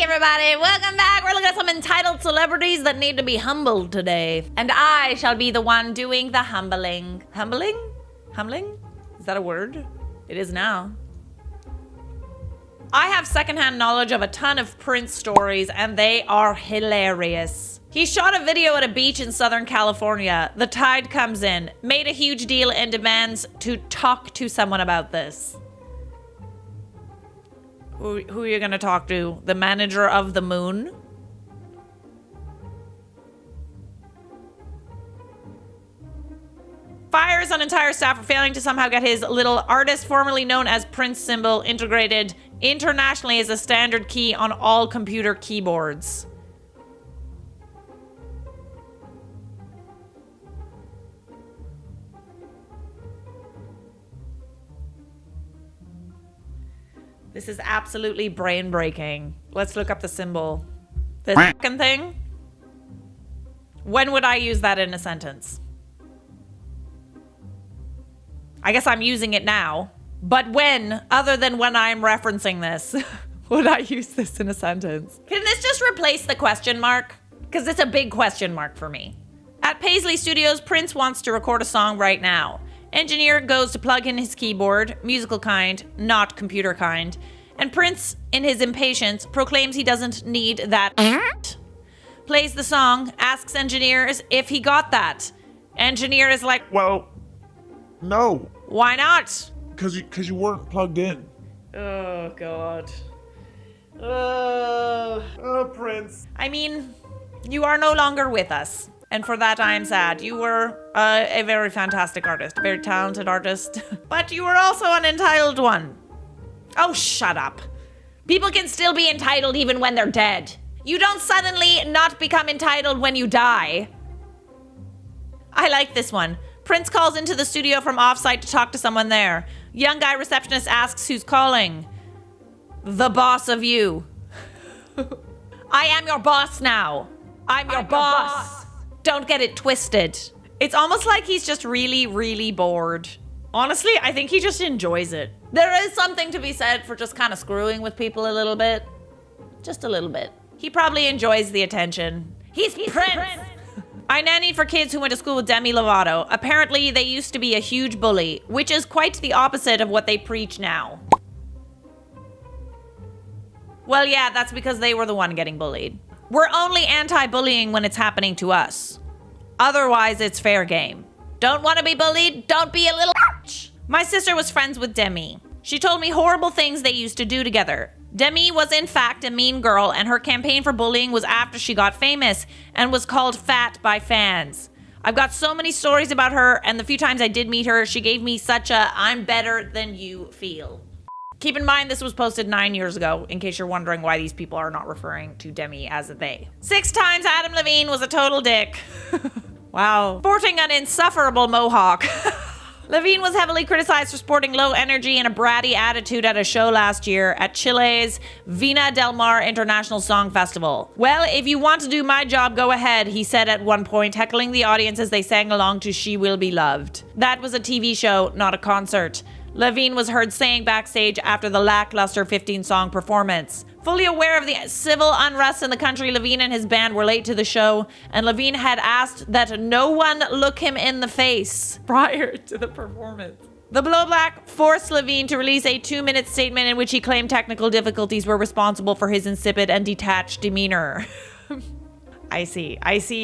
everybody, welcome back. We're looking at some entitled celebrities that need to be humbled today. And I shall be the one doing the humbling. Humbling? Humbling? Is that a word? It is now. I have secondhand knowledge of a ton of Prince stories, and they are hilarious. He shot a video at a beach in Southern California. The tide comes in, made a huge deal, and demands to talk to someone about this. Who are you gonna talk to? The manager of the moon? Fires an entire staff for failing to somehow get his little artist, formerly known as Prince symbol, integrated internationally as a standard key on all computer keyboards. This is absolutely brain-breaking. Let's look up the symbol. This fucking thing? When would I use that in a sentence? I guess I'm using it now. But when, other than when I'm referencing this, would I use this in a sentence? Can this just replace the question mark? Because it's a big question mark for me. At Paisley Studios, Prince wants to record a song right now. Engineer goes to plug in his keyboard, musical kind, not computer kind, and Prince, in his impatience, proclaims he doesn't need that. Plays the song, asks engineers if he got that. Engineer is like, well, no. Why not? Because you weren't plugged in. Oh, God. Oh, Prince. I mean, you are no longer with us. And for that, I am sad. You were a very fantastic artist, a very talented artist. But you were also an entitled one. Oh, shut up. People can still be entitled even when they're dead. You don't suddenly not become entitled when you die. I like this one. Prince calls into the studio from offsite to talk to someone there. Young guy receptionist asks who's calling. The boss of you. I am your boss now. I'm your boss. Don't get it twisted. It's almost like he's just really, really bored. Honestly, I think he just enjoys it. There is something to be said for just kind of screwing with people a little bit. Just a little bit. He probably enjoys the attention. He's Prince. I nannied for kids who went to school with Demi Lovato. Apparently, they used to be a huge bully, which is quite the opposite of what they preach now. Well, yeah, that's because they were the one getting bullied. We're only anti-bullying when it's happening to us. Otherwise, it's fair game. Don't want to be bullied? Don't be a little bitch. My sister was friends with Demi. She told me horrible things they used to do together. Demi was in fact a mean girl, and her campaign for bullying was after she got famous and was called fat by fans. I've got so many stories about her, and the few times I did meet her, she gave me such a I'm better than you feel. Keep in mind, this was posted 9 years ago, in case you're wondering why these people are not referring to Demi as a they. 6 times Adam Levine was a total dick. Wow. Sporting an insufferable mohawk. Levine was heavily criticized for sporting low energy and a bratty attitude at a show last year at Chile's Vina del Mar International Song Festival. Well, if you want to do my job, go ahead, he said at one point, heckling the audience as they sang along to She Will Be Loved. That was a TV show, not a concert. Levine was heard saying backstage after the lackluster 15-song performance. Fully aware of the civil unrest in the country, Levine and his band were late to the show, and Levine had asked that no one look him in the face prior to the performance. The blowback forced Levine to release a 2-minute statement in which he claimed technical difficulties were responsible for his insipid and detached demeanor. I see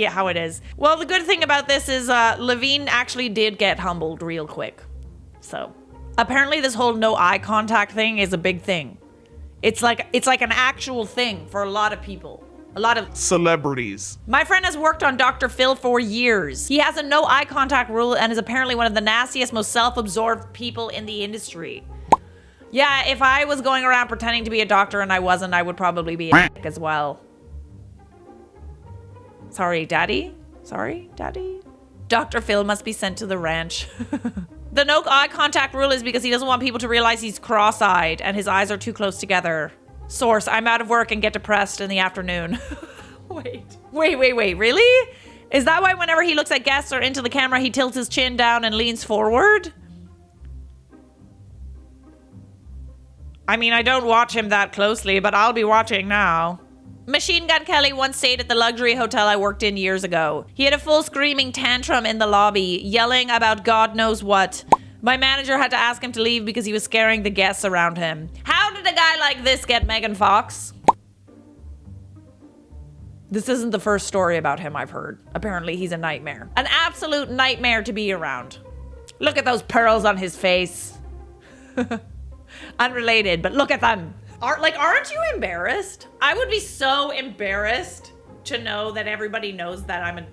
how it is. Well, the good thing about this is Levine actually did get humbled real quick. So, apparently this whole no eye contact thing is a big thing. It's like an actual thing for a lot of people. A lot of celebrities. My friend has worked on Dr. Phil for years. He has a no eye contact rule and is apparently one of the nastiest, most self-absorbed people in the industry. Yeah, if I was going around pretending to be a doctor and I wasn't, I would probably be a dick as well. Sorry, Daddy? Sorry, Daddy? Dr. Phil must be sent to the ranch. The no eye contact rule is because he doesn't want people to realize he's cross-eyed and his eyes are too close together. Source, I'm out of work and get depressed in the afternoon. Wait, really? Is that why whenever he looks at guests or into the camera, he tilts his chin down and leans forward? I mean, I don't watch him that closely, but I'll be watching now. Machine Gun Kelly once stayed at the luxury hotel I worked in years ago. He had a full screaming tantrum in the lobby, yelling about God knows what. My manager had to ask him to leave because he was scaring the guests around him. How did a guy like this get Megan Fox? This isn't the first story about him I've heard. Apparently he's a nightmare. An absolute nightmare to be around. Look at those pearls on his face. Unrelated, but look at them. Aren't you embarrassed? I would be so embarrassed to know that everybody knows that I'm a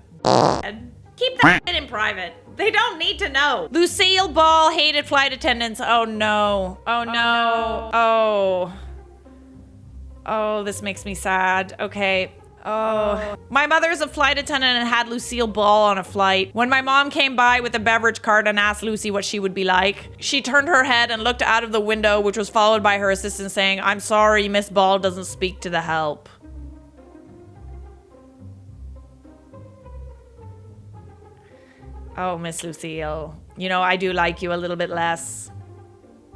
Keep that shit in private. They don't need to know. Lucille Ball hated flight attendants. Oh no. Oh no. Oh, this makes me sad. Okay. Oh. My mother's a flight attendant and had Lucille Ball on a flight. When my mom came by with a beverage cart and asked Lucy what she would be like, she turned her head and looked out of the window, which was followed by her assistant saying, "I'm sorry, Miss Ball doesn't speak to the help." Oh, Miss Lucille. You know, I do like you a little bit less,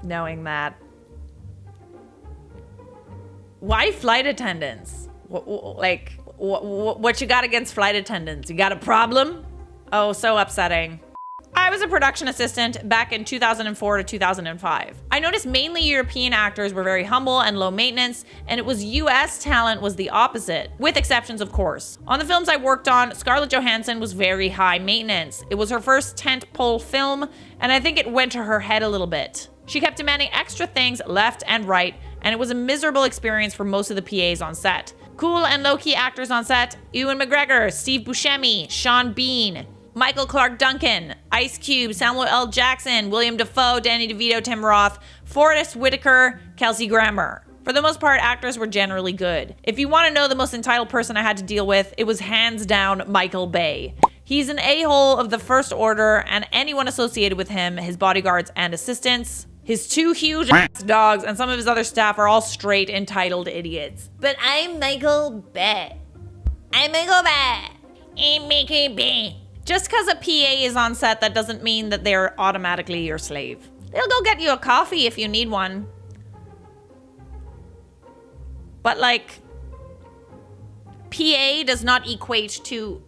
knowing that. Why flight attendants? What you got against flight attendants? You got a problem? Oh, so upsetting. I was a production assistant back in 2004 to 2005. I noticed mainly European actors were very humble and low maintenance, and it was US talent was the opposite, with exceptions of course. On the films I worked on, Scarlett Johansson was very high maintenance. It was her first tentpole film, and I think it went to her head a little bit. She kept demanding extra things left and right, and it was a miserable experience for most of the PAs on set. Cool and low-key actors on set: Ewan McGregor, Steve Buscemi, Sean Bean, Michael Clark Duncan, Ice Cube, Samuel L. Jackson, William Dafoe, Danny DeVito, Tim Roth, Forrest Whitaker, Kelsey Grammer. For the most part, actors were generally good. If you want to know the most entitled person I had to deal with, it was hands down Michael Bay. He's an a-hole of the first order, and anyone associated with him, his bodyguards and assistants, his two huge dogs, and some of his other staff are all straight entitled idiots. But I'm Michael Bay. I'm Michael Bay. I'm Michael Bay. Just because a PA is on set, that doesn't mean that they're automatically your slave. They'll go get you a coffee if you need one. But like, PA does not equate to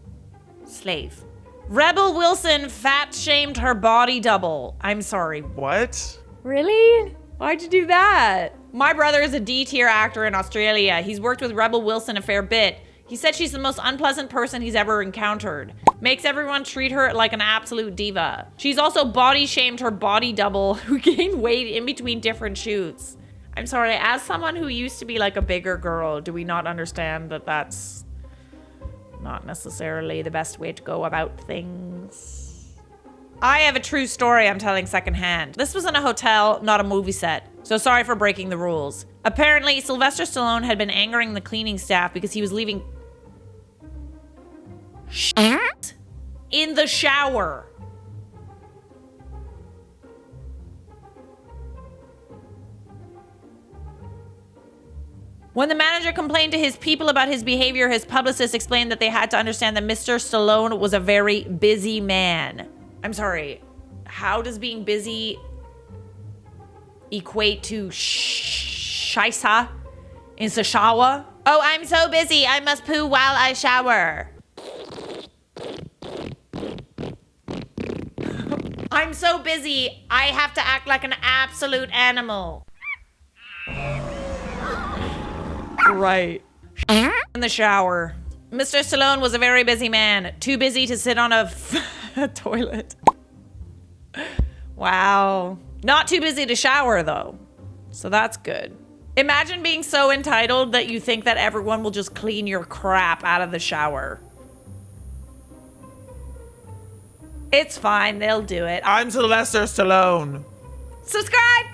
slave. Rebel Wilson fat shamed her body double. I'm sorry. What? Really? Why'd you do that? My brother is a D-tier actor in Australia. He's worked with Rebel Wilson a fair bit. He said she's the most unpleasant person he's ever encountered. Makes everyone treat her like an absolute diva. She's also body shamed her body double who gained weight in between different shoots. I'm sorry, as someone who used to be like a bigger girl, do we not understand that that's not necessarily the best way to go about things? I have a true story I'm telling secondhand. This was in a hotel, not a movie set. So sorry for breaking the rules. Apparently, Sylvester Stallone had been angering the cleaning staff because he was leaving shit in the shower. When the manager complained to his people about his behavior, his publicist explained that they had to understand that Mr. Stallone was a very busy man. I'm sorry, how does being busy equate to shaisa in the shower? Oh, I'm so busy, I must poo while I shower. I'm so busy, I have to act like an absolute animal. Right. In the shower. Mr. Stallone was a very busy man. Too busy to sit on a toilet. Wow. Not too busy to shower, though. So that's good. Imagine being so entitled that you think that everyone will just clean your crap out of the shower. It's fine. They'll do it. I'm Sylvester Stallone. Subscribe!